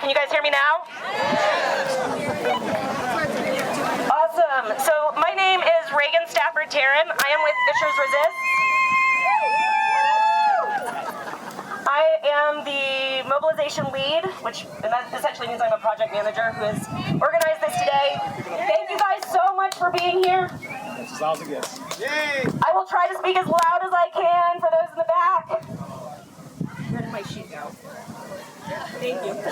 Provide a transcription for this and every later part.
Can you guys hear me now? Awesome. So my name is Reagan Stafford Taryn. I am with Fishers Resist. I am the mobilization lead, which that essentially means I'm a project manager who has organized this today. Thank you guys so much for being here. It's as loud as it gets. Yay! I will try to speak as loud as I can for those in the back. Where did my sheet go? Thank you. Don't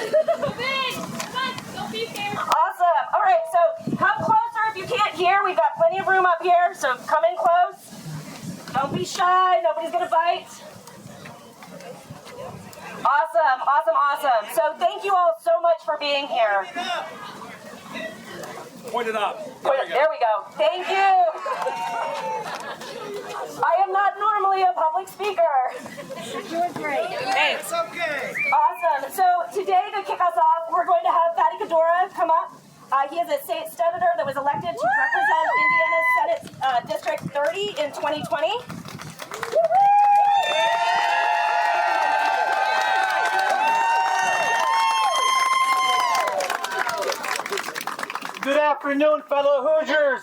be scared. Awesome. All right, so come closer if you can't hear. We've got plenty of room up here, so come in close. Don't be shy. Nobody's going to bite. Awesome, awesome, awesome. So thank you all so much for being here. Point it up. There we go. Thank you. I am not normally a public speaker. You're great. Thanks. It's okay. Awesome. So today, to kick us off, we're going to have Fady Qaddoura come up. He is a state senator that was elected to represent Indiana's Senate District 30 in 2020. Good afternoon, fellow Hoosiers.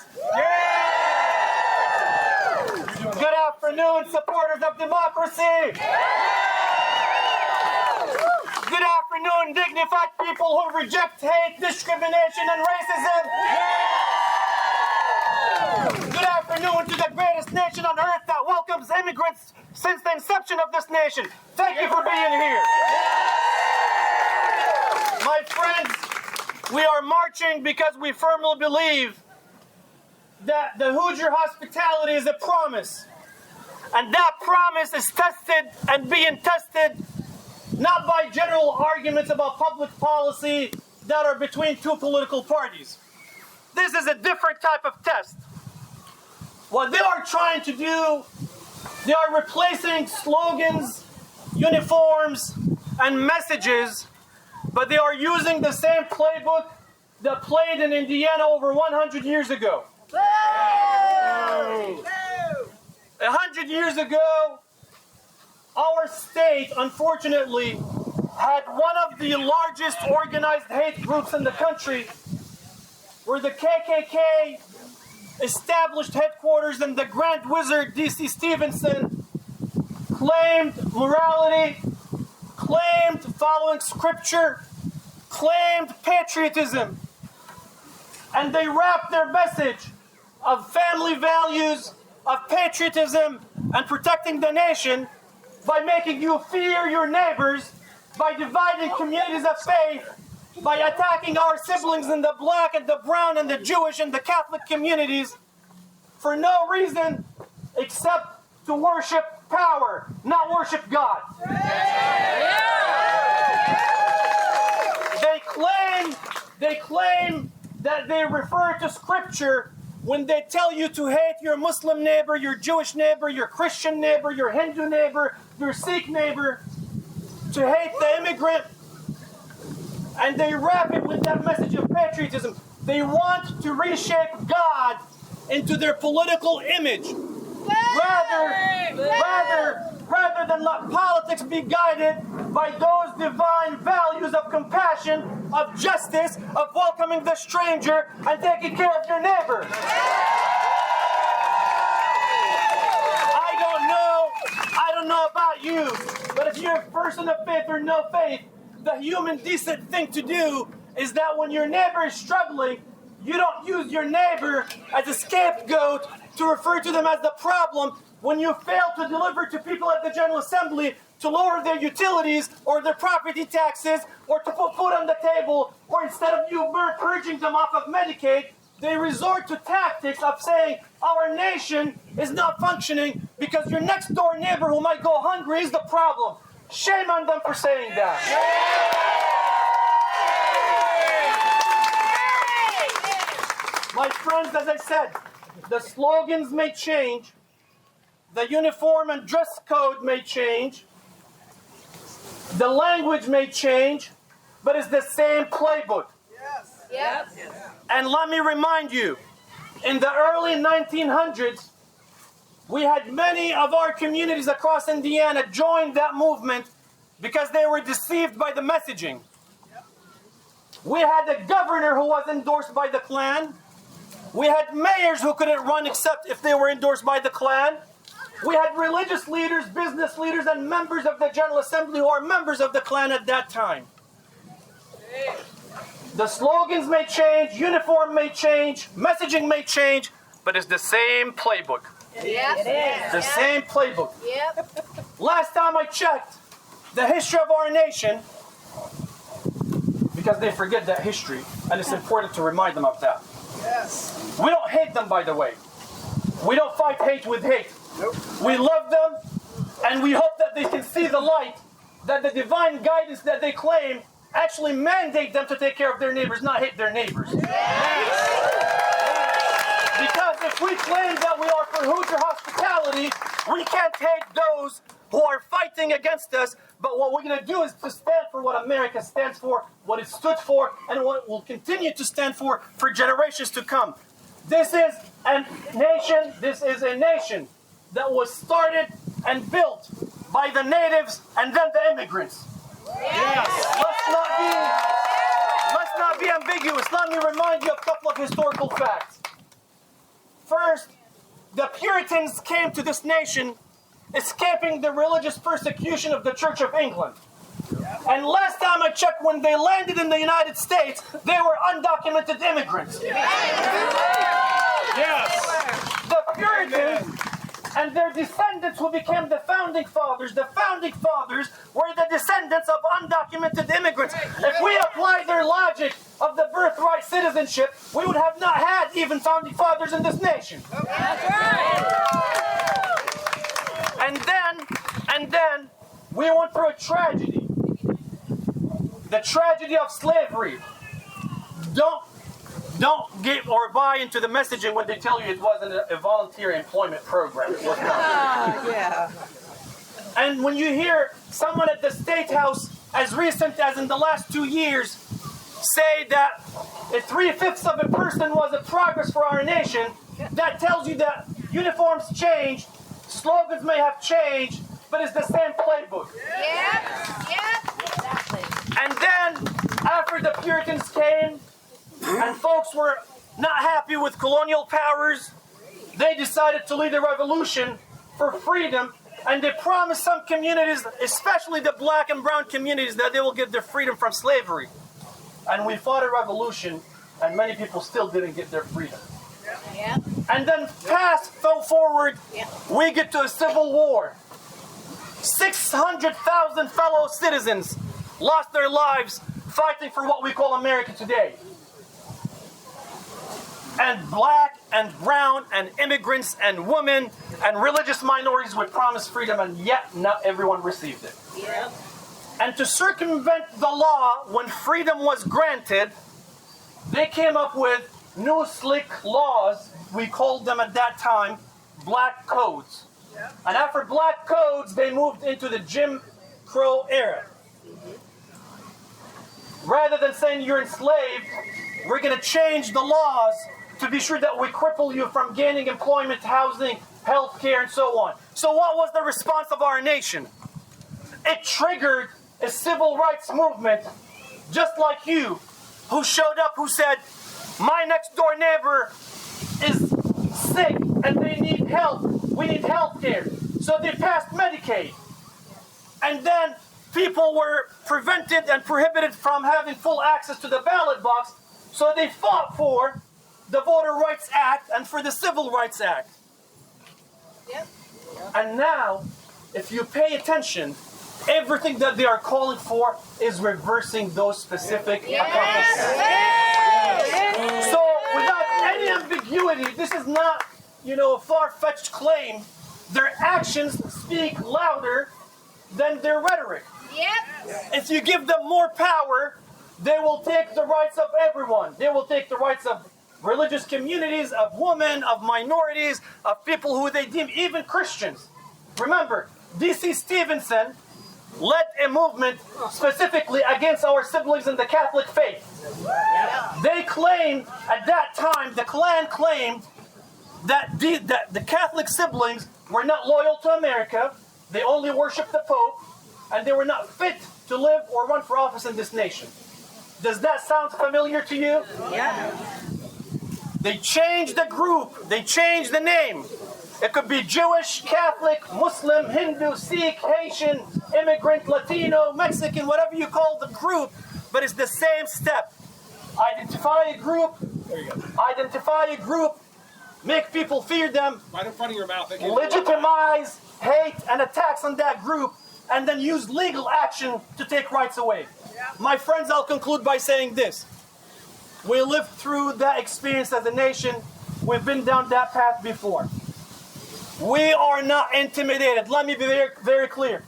Good afternoon, supporters of democracy. Good afternoon, dignified people who reject hate, discrimination, and racism. Good afternoon to the greatest nation on earth that welcomes immigrants since the inception of this nation. Thank you for being here. My friends, we are marching because we firmly believe that the Hoosier hospitality is a promise. And that promise is tested and being tested not by general arguments about public policy that are between two political parties. This is a different type of test. What they are trying to do, they are replacing slogans, uniforms, and messages, but they are using the same playbook that played in Indiana over 100 years ago. 100 years ago, our state, unfortunately, had one of the largest organized hate groups in the country, where the KKK established headquarters and the Grand Wizard D.C. Stevenson claimed morality, claimed following scripture, claimed patriotism. And they wrapped their message of family values, of patriotism, and protecting the nation by making you fear your neighbors, by dividing communities of faith, by attacking our siblings in the black and the brown and the Jewish and the Catholic communities for no reason except to worship power, not worship God. They claim that they refer to scripture when they tell you to hate your Muslim neighbor, your Jewish neighbor, your Christian neighbor, your Hindu neighbor, your Sikh neighbor, to hate the immigrant, and they wrap it with that message of patriotism. They want to reshape God into their political image. Rather than let politics be guided by those divine values of compassion, of justice, of welcoming the stranger and taking care of your neighbor. I don't know about you, but if you're a person of faith or no faith, the human decent thing to do is that when your neighbor is struggling, you don't use your neighbor as a scapegoat to refer to them as the problem when you fail to deliver to people at the General Assembly to lower their utilities or their property taxes or to put food on the table, or instead of you purging them off of Medicaid, they resort to tactics of saying our nation is not functioning because your next door neighbor who might go hungry is the problem. Shame on them for saying that. My friends, as I said, the slogans may change, the uniform and dress code may change, the language may change, but it's the same playbook. Yes. And let me remind you, in the early 1900s, we had many of our communities across Indiana join that movement because they were deceived by the messaging. We had a governor who was endorsed by the Klan. We had mayors who couldn't run except if they were endorsed by the Klan. We had religious leaders, business leaders, and members of the General Assembly who are members of the Klan at that time. The slogans may change, uniform may change, messaging may change, but it's the same playbook. Yep. It is. The same playbook. Yep. Last time I checked, the history of our nation, because they forget that history, and it's important to remind them of that. Yes. We don't hate them, by the way. We don't fight hate with hate. Nope. We love them, and we hope that they can see the light, that the divine guidance that they claim actually mandate them to take care of their neighbors, not hate their neighbors. Because if we claim that we are for Hoosier hospitality, we can't hate those who are fighting against us, but what we're going to do is to stand for what America stands for, what it stood for, and what it will continue to stand for generations to come. This is a nation that was started and built by the natives and then the immigrants. Yes. Let's not be ambiguous. Let me remind you of a couple of historical facts. First, the Puritans came to this nation escaping the religious persecution of the Church of England. And last time I checked, when they landed in the United States, they were undocumented immigrants. Yes. The Puritans and their descendants who became the founding fathers were the descendants of undocumented immigrants. If we apply their logic of the birthright citizenship, we would have not had even founding fathers in this nation. That's right. And then we went through a tragedy. The tragedy of slavery. Don't get or buy into the messaging when they tell you it wasn't a voluntary employment program. It was not. Yeah. And when you hear someone at the State House, as recent as in the last 2 years, say that 3/5 of a person was a progress for our nation, that tells you that uniforms changed, slogans may have changed, but it's the same playbook. Yep. Yep. Exactly. And then, after the Puritans came, and folks were not happy with colonial powers, they decided to lead a revolution for freedom, and they promised some communities, especially the black and brown communities, that they will get their freedom from slavery. And we fought a revolution, and many people still didn't get their freedom. Yep. And then forward, we get to a civil war. 600,000 fellow citizens lost their lives fighting for what we call America today. And black and brown and immigrants and women and religious minorities were promised freedom, and yet not everyone received it. Yep. And to circumvent the law when freedom was granted, they came up with new slick laws. We called them at that time black codes. And after black codes, they moved into the Jim Crow era. Rather than saying you're enslaved, we're going to change the laws to be sure that we cripple you from gaining employment, housing, health care, and so on. So what was the response of our nation? It triggered a civil rights movement, just like you, who showed up, who said, my next door neighbor is sick and they need help. We need health care. So they passed Medicaid. And then people were prevented and prohibited from having full access to the ballot box. So they fought for the Voter Rights Act and for the Civil Rights Act. Yep. And now, if you pay attention, everything that they are calling for is reversing those specific accomplishments. Yes. So, without any ambiguity, this is not, a far-fetched claim. Their actions speak louder than their rhetoric. Yep. If you give them more power, they will take the rights of everyone. They will take the rights of religious communities, of women, of minorities, of people who they deem even Christians. Remember, D.C. Stevenson led a movement specifically against our siblings in the Catholic faith. They claimed, at that time, the Klan claimed that the Catholic siblings were not loyal to America, they only worshiped the Pope, and they were not fit to live or run for office in this nation. Does that sound familiar to you? Yeah. They changed the group. They changed the name. It could be Jewish, Catholic, Muslim, Hindu, Sikh, Haitian, immigrant, Latino, Mexican, whatever you call the group, but it's the same step. Identify a group. There you go. Identify a group. Make people fear them. Right in front of your mouth. Legitimize hate and attacks on that group, and then use legal action to take rights away. My friends, I'll conclude by saying this. We lived through that experience as a nation. We've been down that path before. We are not intimidated. Let me be very, very clear.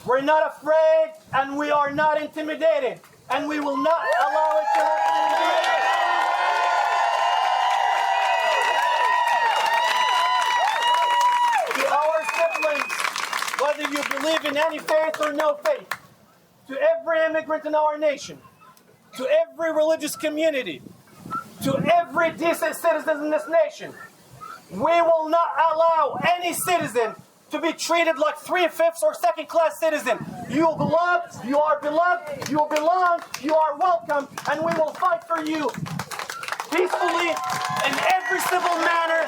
We're not afraid, and we are not intimidated, and we will not allow it to happen in the end. To our siblings, whether you believe in any faith or no faith, to every immigrant in our nation, to every religious community, to every decent citizen in this nation, we will not allow any citizen to be treated like 3/5 or second-class citizen. You are beloved, you belong, you are welcome, and we will fight for you peacefully in every civil manner.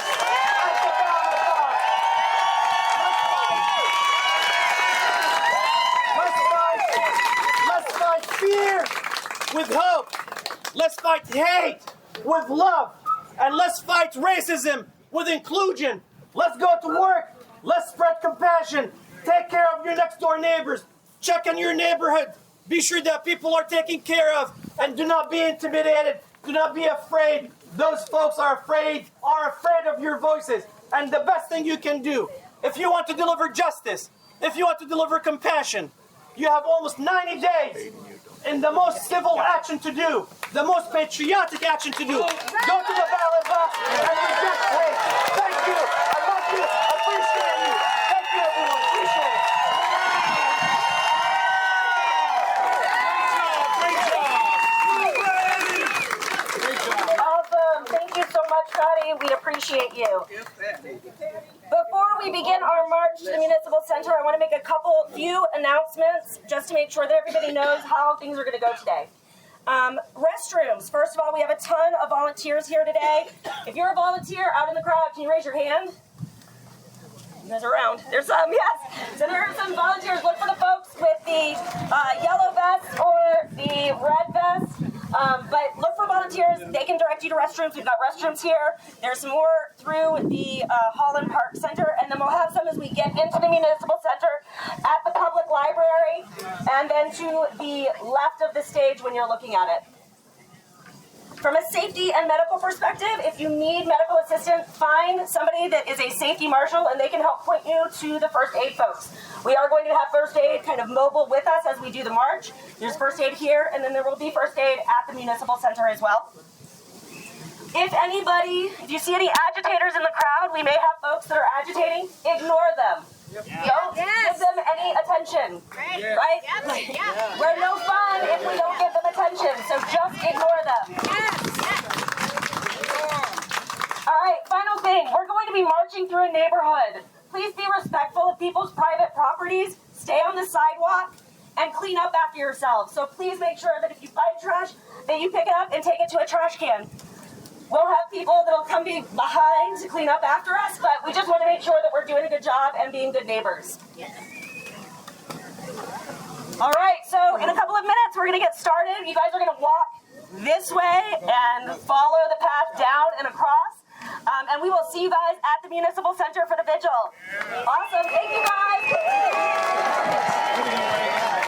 Let's fight fear with hope. Let's fight hate with love. And let's fight racism with inclusion. Let's go to work. Let's spread compassion. Take care of your next door neighbors. Check on your neighborhood. Be sure that people are taken care of. And do not be intimidated. Do not be afraid. Those folks are afraid of your voices. And the best thing you can do, if you want to deliver justice, if you want to deliver compassion, you have almost 90 days in the most civil action to do, the most patriotic action to do. Go to the ballot box and reject hate. Thank you. I love you. I appreciate you. Thank you, everyone. Appreciate it. Awesome. Thank you so much, Fady. We appreciate you. Before we begin our march to the Municipal Center, I want to make a few announcements just to make sure that everybody knows how things are going to go today. Restrooms. First of all, we have a ton of volunteers here today. If you're a volunteer out in the crowd, can you raise your hand? You guys are around. There's some, yes. So there are some volunteers. Look for the folks with the yellow vest or the red vest. But look for volunteers. They can direct you to restrooms. We've got restrooms here. There's more through the Holland Park Center. And then we'll have some as we get into the Municipal Center at the Public Library and then to the left of the stage when you're looking at it. From a safety and medical perspective, if you need medical assistance, find somebody that is a safety marshal and they can help point you to the first aid folks. We are going to have first aid kind of mobile with us as we do the march. There's first aid here, and then there will be first aid at the Municipal Center as well. If you see any agitators in the crowd, we may have folks that are agitating, ignore them. Don't give them any attention, right? We're no fun if we don't give them attention, so just ignore them. All right, final thing. We're going to be marching through a neighborhood. Please be respectful of people's private properties, stay on the sidewalk, and clean up after yourselves. So please make sure that if you find trash, that you pick it up and take it to a trash can. We'll have people that'll come behind to clean up after us, but we just want to make sure that we're doing a good job and being good neighbors. All right, so in a couple of minutes, we're going to get started. You guys are going to walk this way and follow the path down and across. And we will see you guys at the Municipal Center for the vigil. Awesome.